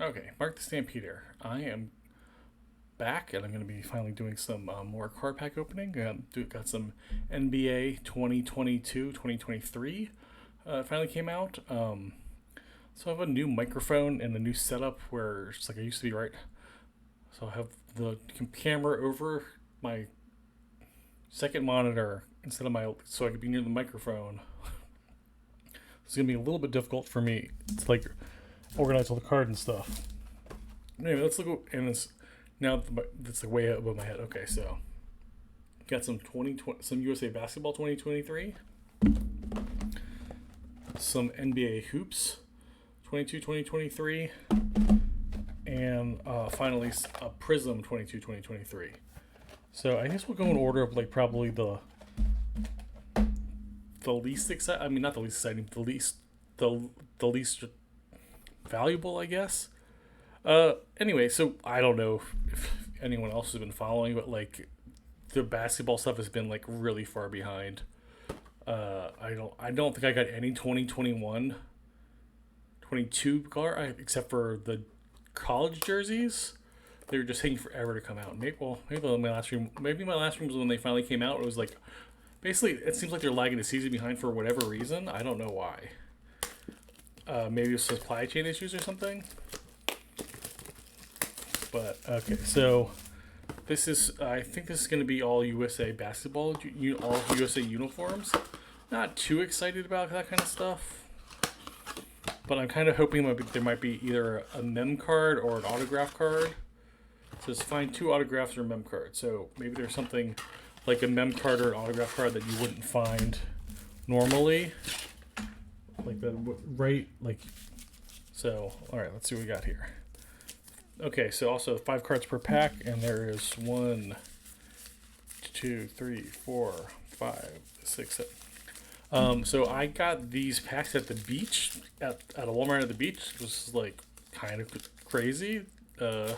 Okay, Mark the Stampeder. I am back, and I'm going to be finally doing some more card pack opening. Got some NBA 2022 2023 finally came out. So I have a new microphone and a new setup where it's like I used to be, right? So I have the camera over my second monitor instead of my, so I could be near the microphone. It's going to be a little bit difficult for me to like organize all the cards and stuff. Anyway, let's look and it's now that's like way above my head. Okay, so got some USA basketball 2023, some NBA hoops 2023, and finally a Prism 2023. So I guess we'll go in order of like probably the least exciting. I mean, not the least exciting, the least valuable, I guess. Anyway, so I don't know if anyone else has been following, but like the basketball stuff has been like really far behind. I don't think I got any 2021, 22 car except for the college jerseys. They were just taking forever to come out. Maybe my last room was when they finally came out. It was like basically it seems like they're lagging the season behind for whatever reason. I don't know why. Maybe it's supply chain issues or something. But okay, so this is I think this is going to be all USA basketball, all USA uniforms. Not too excited about that kind of stuff, but I'm kind of hoping there might be either a mem card or an autograph card. So just find two autographs or a mem card. So maybe there's something like a mem card or an autograph card that you wouldn't find normally, like the right like. So all right, let's see what we got here. Okay, so also 5 cards per pack, and there is 1, 2, 3, 4, 5, 6, 7. So I got these packs at the beach at a Walmart at the beach. It was like kind of crazy. You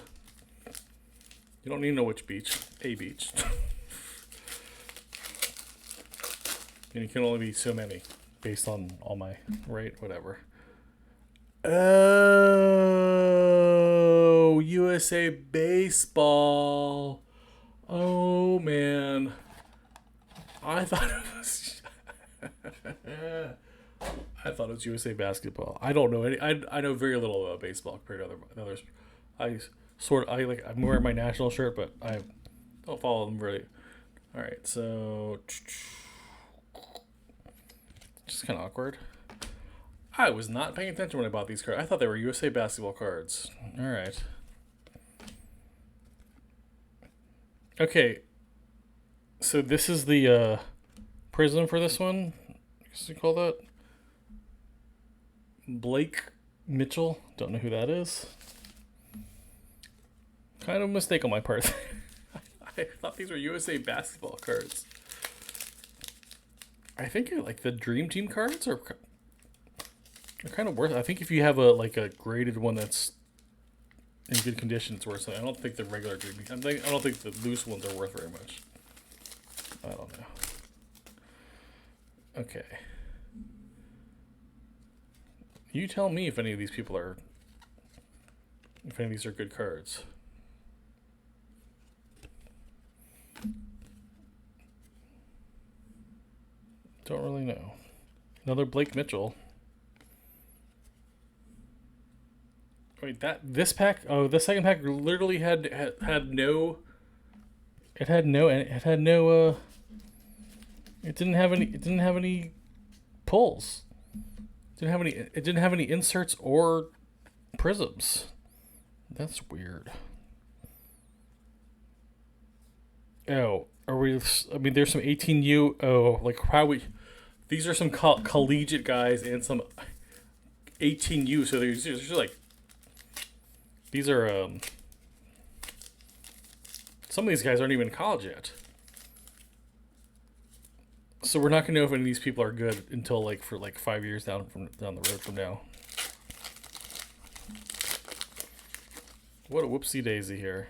don't need to know which beach. A beach. And you can only be so many based on all my right whatever. Oh, USA baseball. Oh man, I thought it was. I thought it was USA basketball. I don't know any. I know very little about baseball compared to others. I I'm wearing my national shirt, but I don't follow them really. All right, so just kind of awkward. I was not paying attention when I bought these cards. I thought they were USA basketball cards. All right. Okay, so this is the prism for this one. What's it call that? Blake Mitchell. Don't know who that is. Kind of a mistake on my part. I thought these were USA basketball cards. I think like the Dream Team cards are kind of worth it. I think if you have a graded one that's in good condition, it's worth it. I don't think the regular Dream Team. I don't think the loose ones are worth very much. I don't know. Okay. You tell me if any of these people are, if any of these are good cards. Don't really know. Another Blake Mitchell. Wait, that this pack? Oh, the second pack literally had no. It had no. It had no. It didn't have any. It didn't have any pulls. It didn't have any. It didn't have any inserts or prisms. That's weird. Oh, are we? I mean, there's some 18U. Oh, like how we? These are some collegiate guys and some 18U. So there's like these are some of these guys aren't even in college yet. So we're not gonna know if any of these people are good until like for like 5 years down the road from now. What a whoopsie daisy here.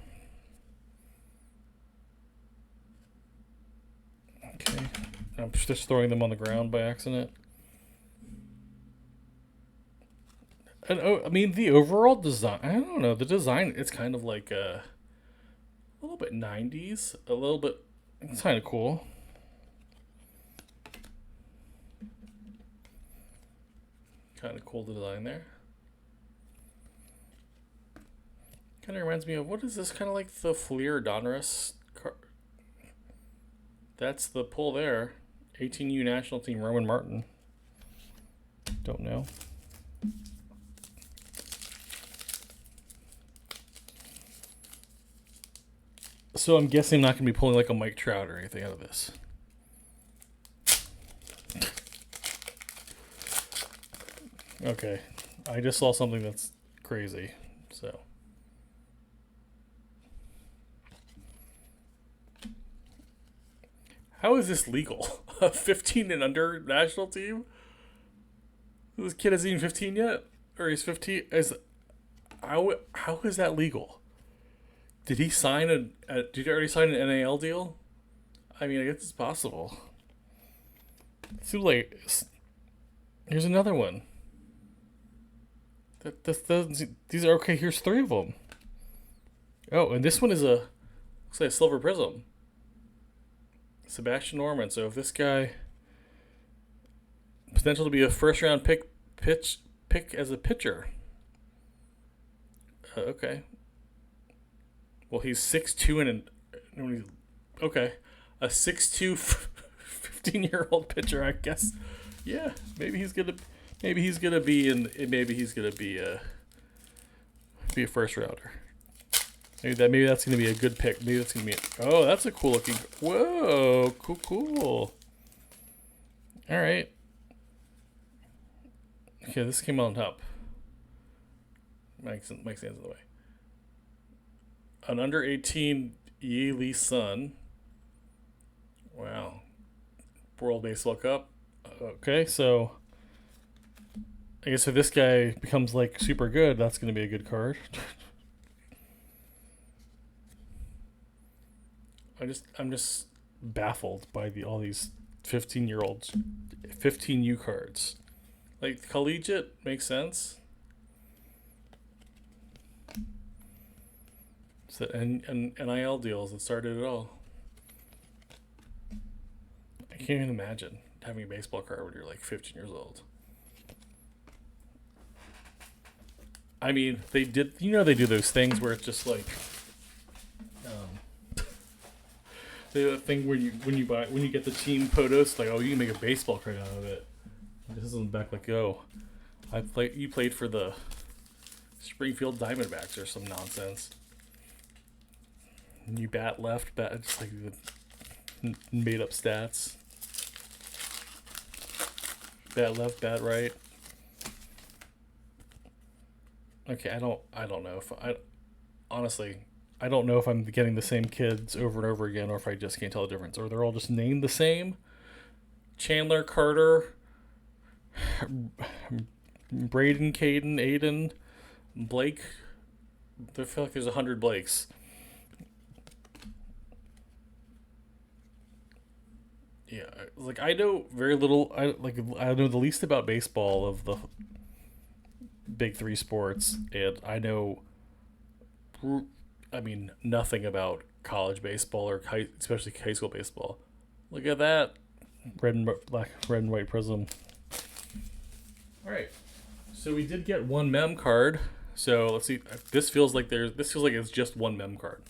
Okay, I'm just throwing them on the ground by accident. And I mean, the overall design. I don't know. The design. It's kind of like a little bit '90s. A little bit. It's kind of cool. Kind of cool design there. Kind of reminds me of, what is this? Kind of like the Fleer Donruss car. That's the pull there. 18U national team Roman Martin. Don't know. So I'm guessing I'm not going to be pulling like a Mike Trout or anything out of this. Okay. I just saw something that's crazy. So. How is this legal? A 15 and under national team? This kid isn't even 15 yet? Or he's 15? How is that legal? Did he sign did he already sign an NAL deal? I mean, I guess it's possible. It's too late. Here's another one. These are okay. Here's three of them. Oh, and this one is looks like a silver prism. Sebastian Norman. So if this guy potential to be a first round pick as a pitcher. Okay. Well, he's 6'2" and okay, a 6'2" 15-year-old pitcher. I guess. Yeah, maybe he's gonna be a first rounder. Maybe that's gonna be a good pick. Maybe that's gonna be. Oh, that's a cool looking. Whoa, cool. All right. Okay, this came on top. Mike's hands in the way. An under 18 Yi Lee Sun. Wow. World Baseball Cup. Okay, so I guess if this guy becomes like super good, that's going to be a good card. I'm just baffled by all these 15-year-olds, 15U cards. Like collegiate makes sense. So, and NIL deals that started it all. I can't even imagine having a baseball card when you're like 15 years old. I mean, they do those things where it's just like, they do that thing where when you get the team photos, like, oh, you can make a baseball card out of it. This is back like, oh, you played for the Springfield Diamondbacks or some nonsense. And you bat left, just like the made up stats. Bat left, bat right. Okay, I don't know if honestly, I don't know if I'm getting the same kids over and over again, or if I just can't tell the difference, or they're all just named the same. Chandler, Carter, Braden, Caden, Aiden, Blake. I feel like there's 100 Blakes. Yeah, like I know very little. I know the least about baseball of the big three sports, and I know, I mean, nothing about college baseball or especially high school baseball. Look at that, red and white prism. All right, so we did get one mem card. So let's see. This feels like it's just one mem card.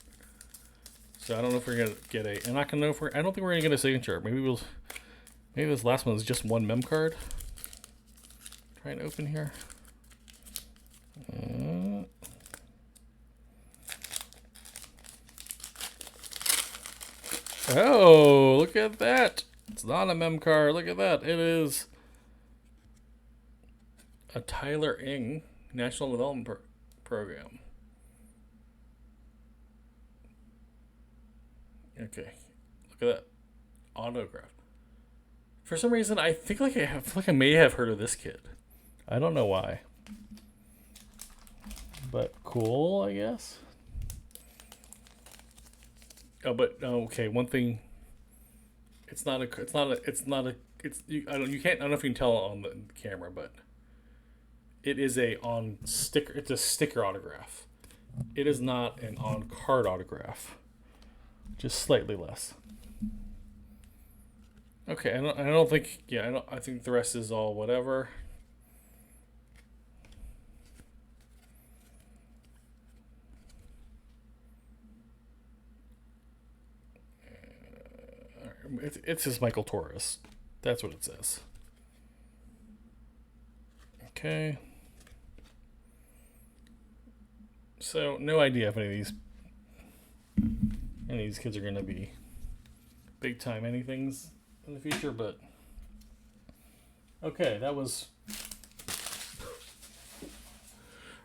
So I don't know if we're gonna get I don't think we're gonna get a signature. Maybe this last one is just one mem card. Try and open here. Oh, look at that! It's not a mem card. Look at that. It is a Tyler Ng National Development Program. Okay, look at that autograph. For some reason, I think I may have heard of this kid. I don't know why, but cool, I guess. Oh, but okay. One thing. You can't. I don't know if you can tell on the camera, but it is a on sticker. It's a sticker autograph. It is not an on card autograph. Just slightly less. Okay, I don't think. Yeah, I think the rest is all whatever. It says Michael Torres. That's what it says. Okay. So no idea if any of these kids are going to be big time anythings in the future, but okay, that was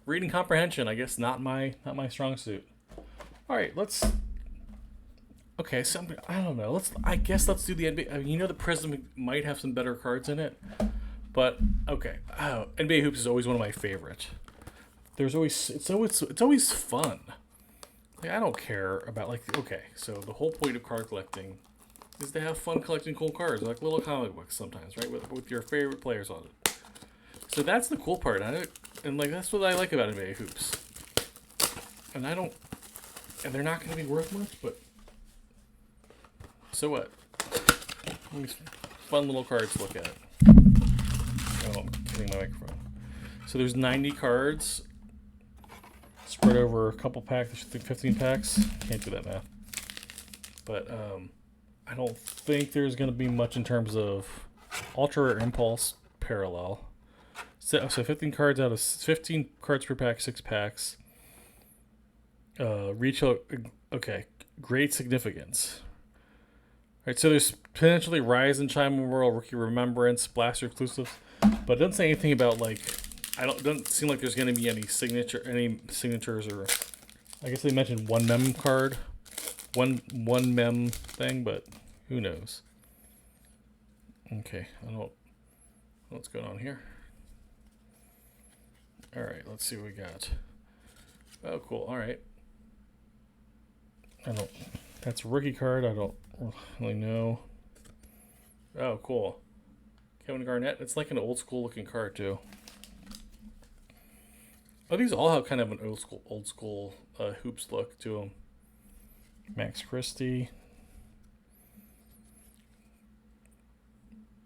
reading comprehension. I guess not my strong suit. All right, let's. Okay, so I don't know. Let's do the NBA. I mean, the Prism might have some better cards in it, but okay. Oh, NBA Hoops is always one of my favorite. It's always fun. Like, I don't care about okay. So the whole point of card collecting is to have fun collecting cool cards, like little comic books sometimes, right? With your favorite players on it. So that's the cool part, and that's what I like about NBA Hoops. And they're not going to be worth much, but so what? Fun little cards to look at. Oh, I'm hitting my microphone. So there's 90 cards spread over a couple packs. I think 15 packs. Can't do that math. But I don't think there's going to be much in terms of Ultra Rare Impulse Parallel. So 15 cards out of 15 cards per pack, 6 packs. Retail. Okay, great significance. All right, so there's potentially Rise and Chime Memorial, Rookie Remembrance, Blaster exclusives, but it doesn't say anything about doesn't seem like there's going to be any signatures, or I guess they mentioned one mem card, one mem thing, but who knows? Okay, I don't know what's going on here. All right, let's see what we got. Oh, cool. All right. That's a rookie card. I don't really know. Oh, cool. Kevin Garnett. It's like an old school looking card too. Oh, these all have kind of an old school hoops look to them. Max Christie.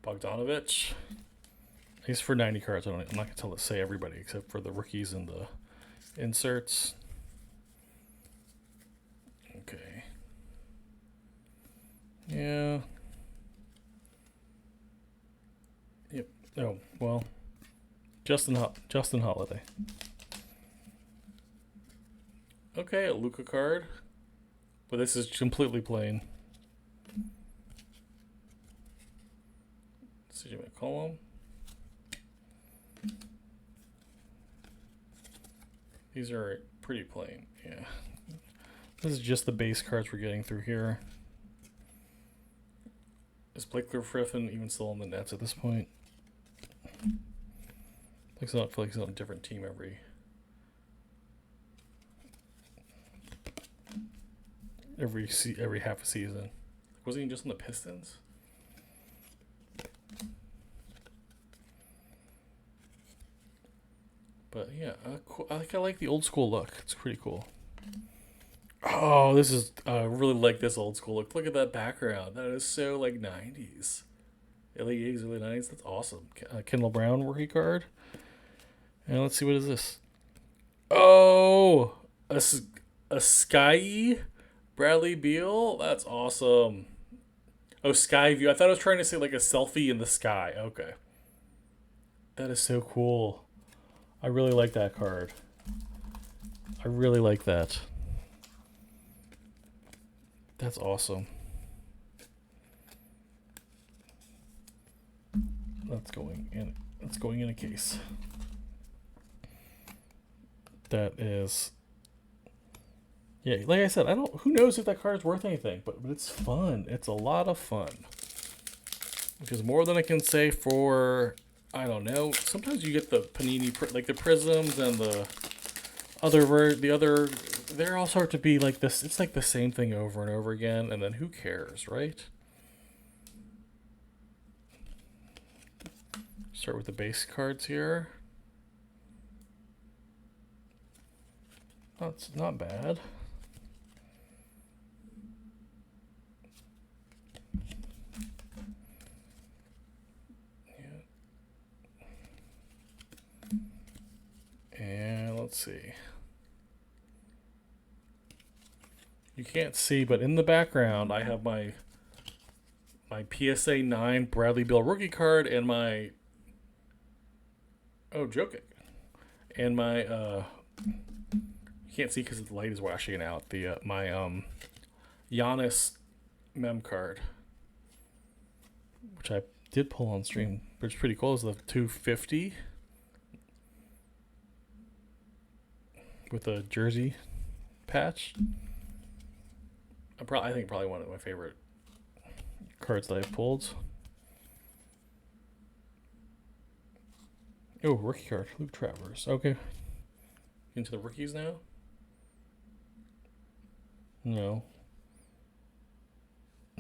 Bogdanovich. He's for 90 cards. I'm not going to say everybody except for the rookies and the inserts. Okay. Yeah. Yep. Oh, well. Justin Holiday. Okay, a Luka card. But this is completely plain. CJ McCollum. These are pretty plain, yeah. This is just the base cards we're getting through here. Is Blake Griffin even still on the Nets at this point? I feel like he's on a different team every half a season. Wasn't he just on the Pistons? But yeah, cool. I like the old school look. It's pretty cool. Oh, this is I really like this old school look. Look at that background. That is so like 90s. Early 80s, early 90s. That's awesome. Kendall Brown rookie card. And let's see, what is this? Oh, a Sky Bradley Beal. That's awesome. Oh, Sky View. I thought I was trying to say like a selfie in the sky. Okay. That is so cool. I really like that card. I really like that. That's awesome. That's going in a case. That is, yeah, like I said, who knows if that card's worth anything, but it's fun. It's a lot of fun. Which is more than I can say for, I don't know. Sometimes you get the Panini, like the Prisms and the other, they're all start to be like this. It's like the same thing over and over again, and then who cares, right? Start with the base cards here. That's not bad. And let's see. You can't see, but in the background, I have my PSA 9 Bradley Beal rookie card and my joking, and my you can't see because the light is washing it out. The my Giannis mem card, which I did pull on stream, which is pretty cool. Is the 250 with a jersey patch. I think probably one of my favorite cards that I've pulled. Oh, rookie card, Luke Travers. Okay, into the rookies now. No.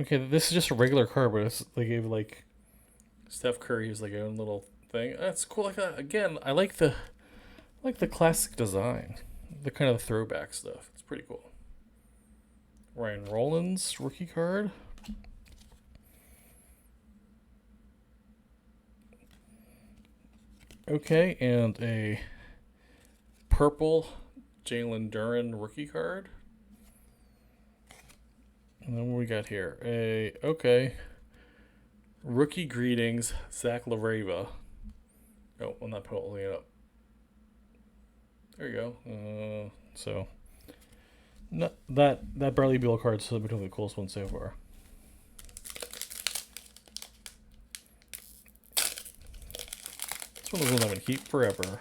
Okay, this is just a regular card, but they gave like Steph Curry is like a own little thing. That's cool. Like that. Again, I like the classic design, the kind of throwback stuff. It's pretty cool. Ryan Rollins rookie card. Okay, and a purple Jalen Duren rookie card. And then what we got here? Rookie greetings, Zach LaRava. Oh, I'm not pulling it up. There you go. So that Bradley Beal card is between the coolest ones so far. It's one of those ones I'm gonna keep forever.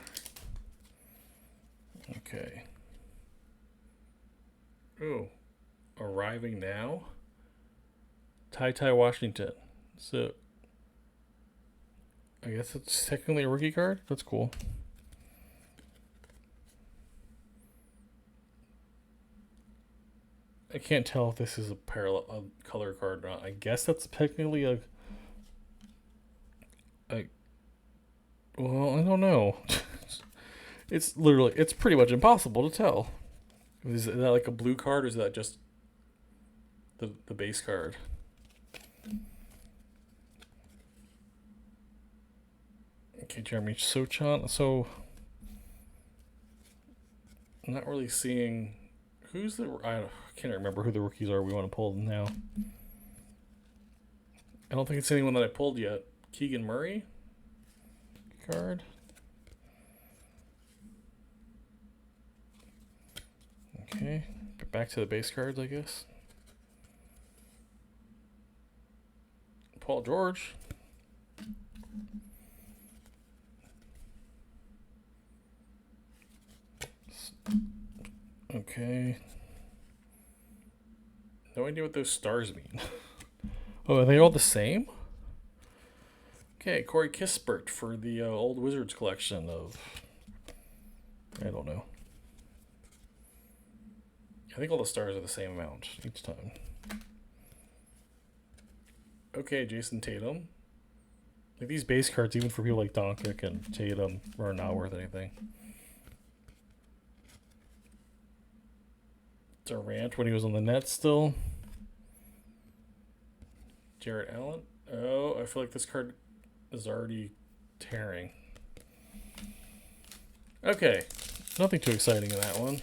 Okay. Ooh. Arriving now. Ty Washington. So I guess it's technically a rookie card. That's cool. I can't tell if this is a color card or not. I guess that's technically well, I don't know. It's pretty much impossible to tell. Is that like a blue card, or is that just the base card? Okay, Jeremy Sochan. So, I'm not really seeing who's I can't remember who the rookies are we want to pull now. I don't think it's anyone that I pulled yet. Keegan Murray card. Okay, back to the base cards, I guess. Paul George. Okay. No idea what those stars mean. Oh, are they all the same? Okay, Corey Kispert for the old Wizards collection of... I don't know. I think all the stars are the same amount each time. Okay, Jason Tatum. Like these base cards, even for people like Doncic and Tatum, are not worth anything. Durant when he was on the Nets still. Jarrett Allen. Oh, I feel like this card is already tearing. Okay, nothing too exciting in that one.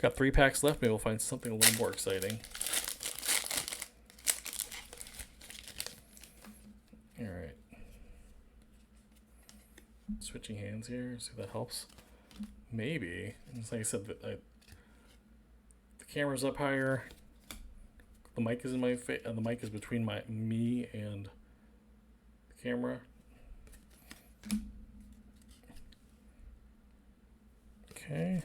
Got 3 packs left. Maybe we'll find something a little more exciting. All right. Switching hands here. See if that helps. Maybe. It's like I said, the camera's up higher. The mic is in my face. The mic is between me and the camera. Okay.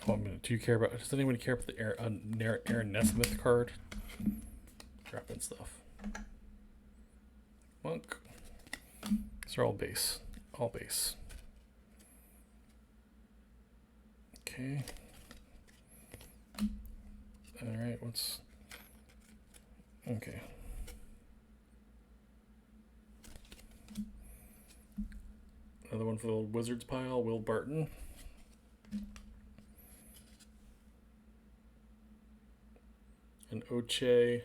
Oh, do you care about? Does anyone care about the Aaron Nesmith card? Dropping stuff. Monk. These are all base. All base. Okay. All right. What's okay? Another one for the old Wizards pile, Will Barton. An Ochai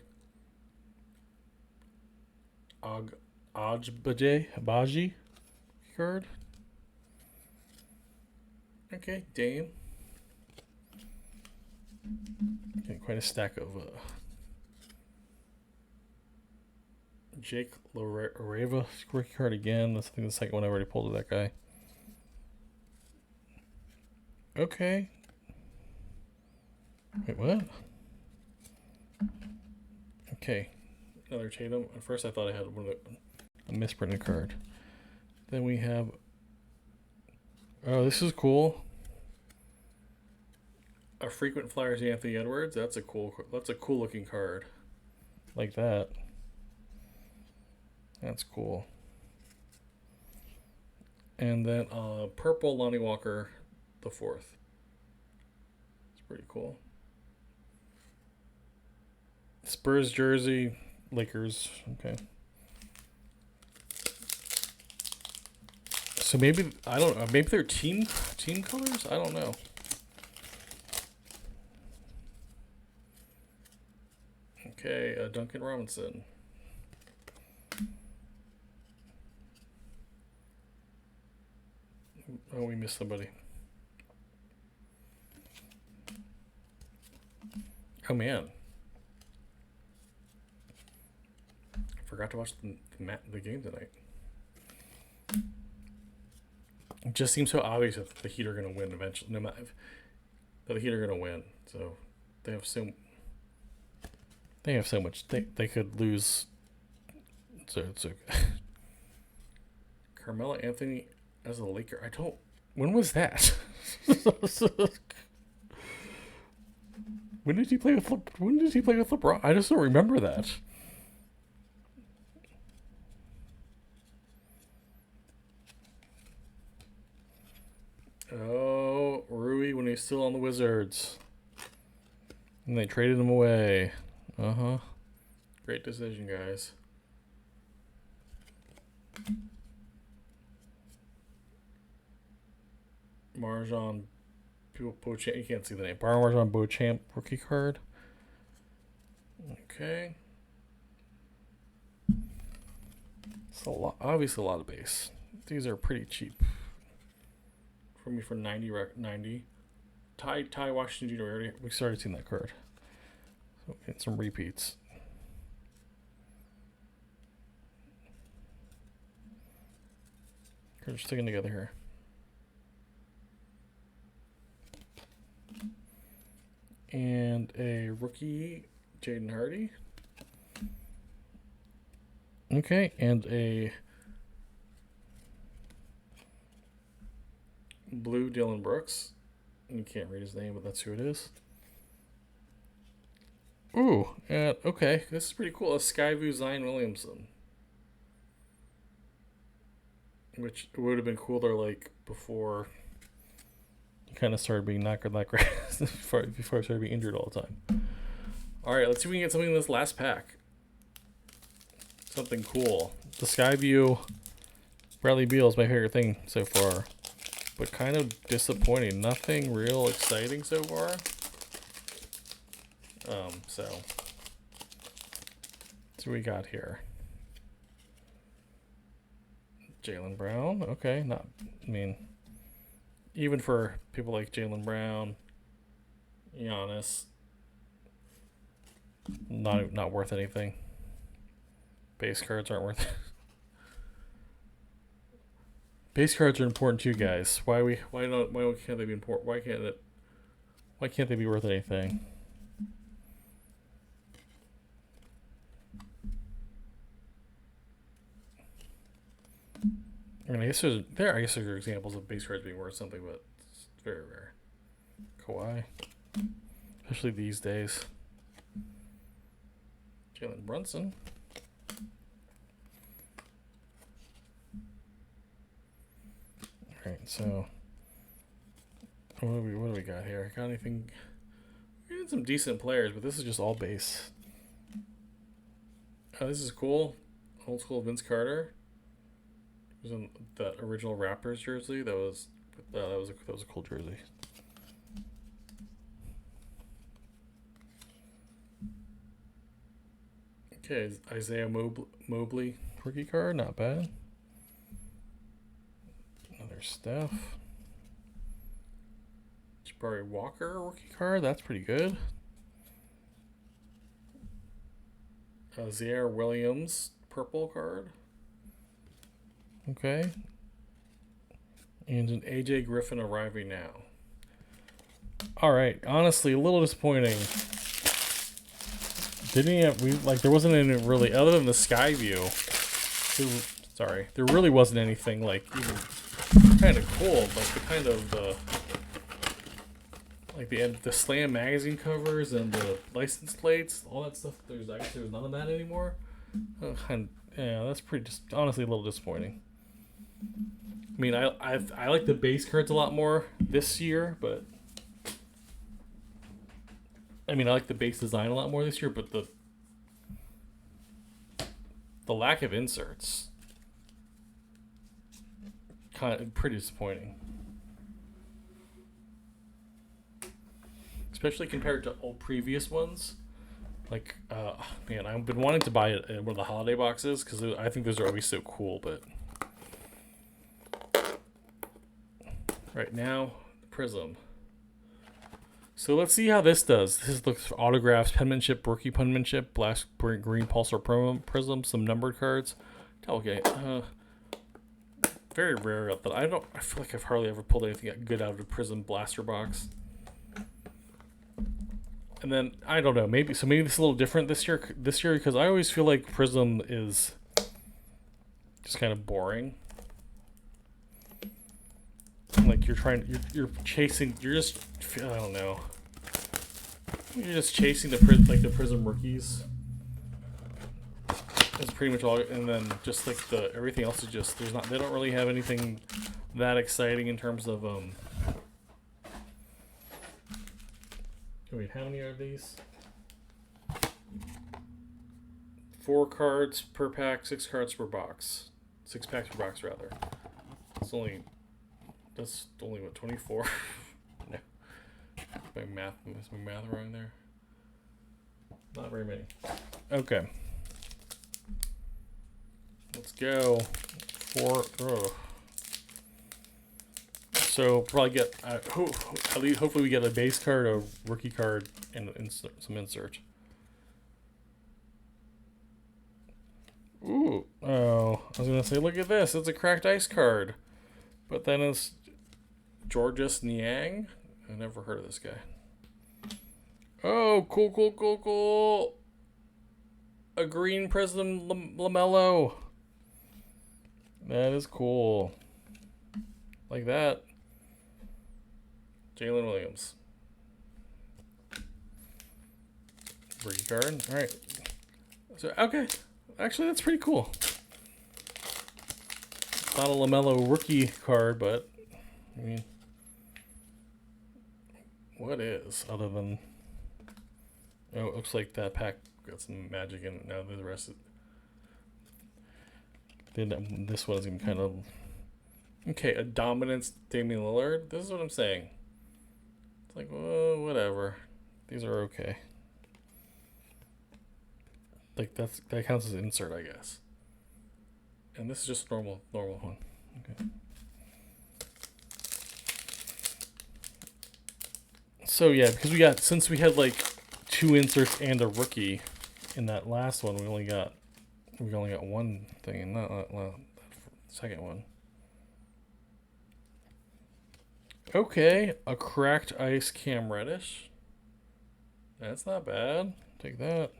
Baji card. Okay, Dame. Okay, quite a stack of Jake Lareva rookie card again. That's I think the second one I already pulled with that guy. Okay. Wait, what? Okay. Another Tatum. At first I thought I had a misprinted card. Then we have... Oh, this is cool. A frequent Flyers Anthony Edwards. That's a cool looking card. Like that. That's cool. And then purple Lonnie Walker the 4th. It's pretty cool. Spurs jersey, Lakers. Okay. So maybe I don't know. Maybe they're team colors. I don't know. Okay, Duncan Robinson. Oh, we missed somebody. Oh man, forgot to watch the game tonight. It just seems so obvious that the Heat are going to win eventually. No matter that the Heat are going to win, so they have so much. They could lose. So Carmelo Anthony as a Laker. I don't. When was that? When did he play with LeBron? I just don't remember that. Oh, Rui when he's still on the Wizards. And they traded him away. Uh-huh. Great decision, guys. Marjan Beauchamp. You can't see the name. Marjan Beauchamp rookie card. Okay. It's obviously a lot of base. These are pretty cheap. For me, for 90. Ty Washington Jr. We started seeing that card. So get some repeats. Cards are sticking together here. And a rookie, Jaden Hardy. Okay, and a blue Dylan Brooks. You can't read his name, but that's who it is. Ooh, okay, this is pretty cool. A Skyview Zion Williamson. Which would have been cooler, like, before he kind of started being not good like before he started being injured all the time. Alright, let's see if we can get something in this last pack. Something cool. The Skyview Bradley Beal is my favorite thing so far. But kind of disappointing. Nothing real exciting so far. So what we got here. Jaylen Brown. Okay, even for people like Jaylen Brown, Giannis, not worth anything. Base cards aren't worth it. Base cards are important too, guys. Why can't they be important? Why can't they be worth anything? I mean, I guess there are examples of base cards being worth something, but it's very rare. Kawhi, especially these days. Jalen Brunson. All right, so what do we got here? Got anything? We got some decent players, but this is just all base. Oh, this is cool. Old school Vince Carter. It was in that original Raptors jersey. That was a cool jersey. Okay, Isaiah Mobley rookie card, not bad. Another Steph. Jabari Walker rookie card, that's pretty good. Zaire Williams purple card. Okay. And an AJ Griffin arriving now. All right, honestly, a little disappointing. There wasn't any really other than the Skyview. There really wasn't anything like even kind of cool, like the kind of the Slam magazine covers and the license plates, all that stuff. There's none of that anymore. Yeah, that's just honestly a little disappointing. I mean, I like the base cards a lot more this year, but I mean, I like the base design a lot more this year, but the lack of inserts kind of pretty disappointing. Especially compared to all previous ones. Like, man, I've been wanting to buy it in one of the holiday boxes because I think those are always so cool, but right now, Prism. So let's see how this does. This looks autographs, penmanship, rookie penmanship, blast green pulsar prism, some numbered cards. Okay, very rare, but I feel like I've hardly ever pulled anything good out of a Prism blaster box. And then I don't know, maybe it's a little different this year because I always feel like Prism is just kind of boring. Like you're chasing, I don't know. You're just chasing the Prism rookies. That's pretty much all, and then just like everything else is just they don't really have anything that exciting in terms of Wait, how many are these? 4 cards per pack, 6 cards per box. 6 packs per box rather. That's only what, 24? No. Is my math wrong there? Not very many. Okay. Let's go. 4. Oh. So probably get hopefully we get a base card, a rookie card, and some insert. Ooh. Oh, I was gonna say, look at this. It's a cracked ice card, but then it's Georges Niang. I never heard of this guy. Oh, cool. A green Prism LaMelo. That is cool. Like that. Jalen Williams. Rookie card. All right. So, okay. Actually, that's pretty cool. It's not a LaMelo rookie card, but I mean, what is other than? Oh, it looks like that pack got some magic in it. Now the rest of this one is gonna kind of okay. A dominance Damian Lillard. This is what I'm saying. It's like, well, whatever. These are okay. Like that counts as an insert, I guess. And this is just normal one. Okay. So yeah, because since we had like 2 inserts and a rookie in that last one, we only got one thing in that second one. Okay, a cracked ice Cam Reddish. That's not bad. Take that.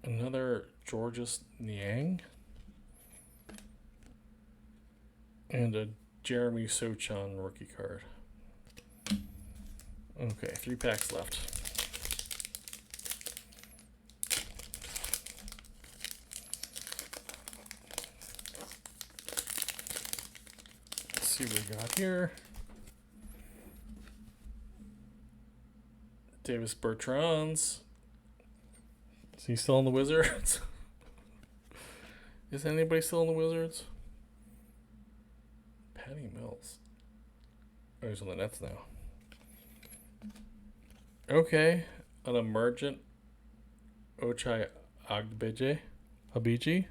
Another Georges Niang. And a Jeremy Sochan rookie card. Okay, 3 packs left. Let's see what we got here. Davis Bertans. Is he still in the Wizards? Is anybody still in the Wizards? Patty Mills. Oh, he's on the Nets now. Okay. An emergent Ochai Abiji.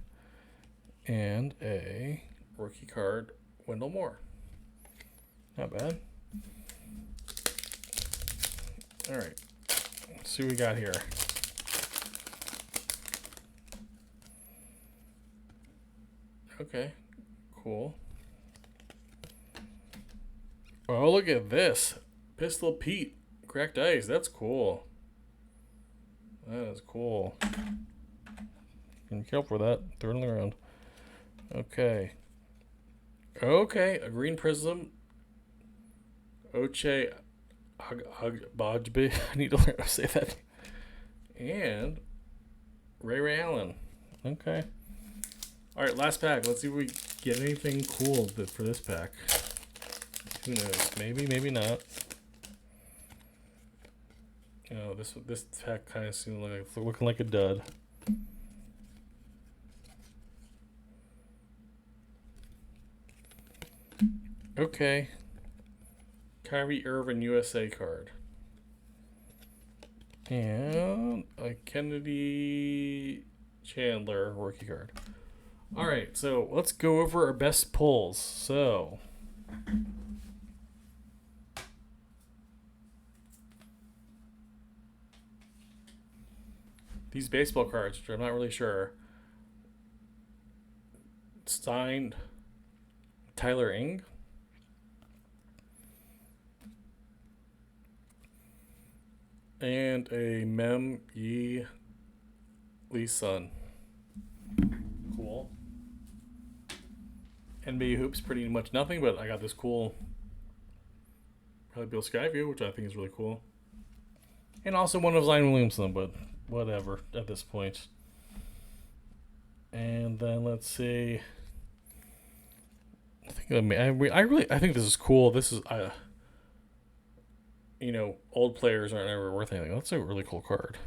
And a rookie card, Wendell Moore. Not bad. All right. Let's see what we got here. Okay. Cool. Oh, look at this. Pistol Pete. Cracked ice. That's cool. That is cool. Can you help for that? Turn around. Okay. Okay. A green prism. Oche Bajbi. I need to learn how to say that. And Ray Allen. Okay. Alright, last pack. Let's see if we get anything cool for this pack. Who knows? Maybe, maybe not. Oh, this pack kind of seems like it's looking like a dud. Okay. Kyrie Irving USA card. And a Kennedy Chandler rookie card. Alright, so let's go over our best pulls. So these baseball cards, which I'm not really sure. Signed Tyler Ng. And a Mem Yi Lee Sun. Cool. NBA Hoops, pretty much nothing, but I got this cool probably Bill Skyview, which I think is really cool. And also one of Zion Williamson, but whatever at this point. And then let's see. I think this is cool. This is old players aren't ever worth anything. That's a really cool card.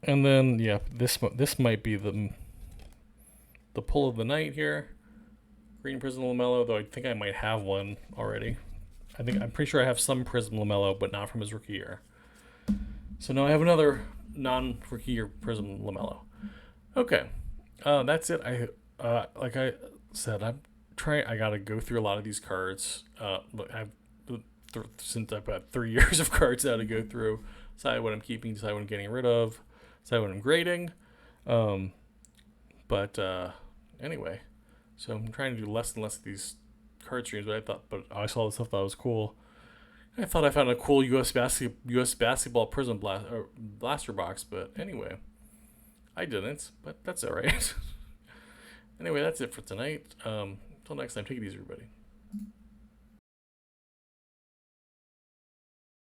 And then yeah, this might be the pull of the night here. Green Prism LaMelo, though I think I might have one already. I'm pretty sure I have some Prism LaMelo, but not from his rookie year. So now I have another non-rookie year Prism LaMelo. Okay, that's it. Like I said, I gotta go through a lot of these cards. Since I've got 3 years of cards now to go through, decide what I'm keeping, decide what I'm getting rid of, decide what I'm grading. But anyway, so I'm trying to do less and less of these card streams. But I saw this stuff that was cool. I thought I found a cool U.S. basketball Prism blaster box, but anyway, I didn't. But that's all right. Anyway, that's it for tonight. Until next time, take it easy, everybody.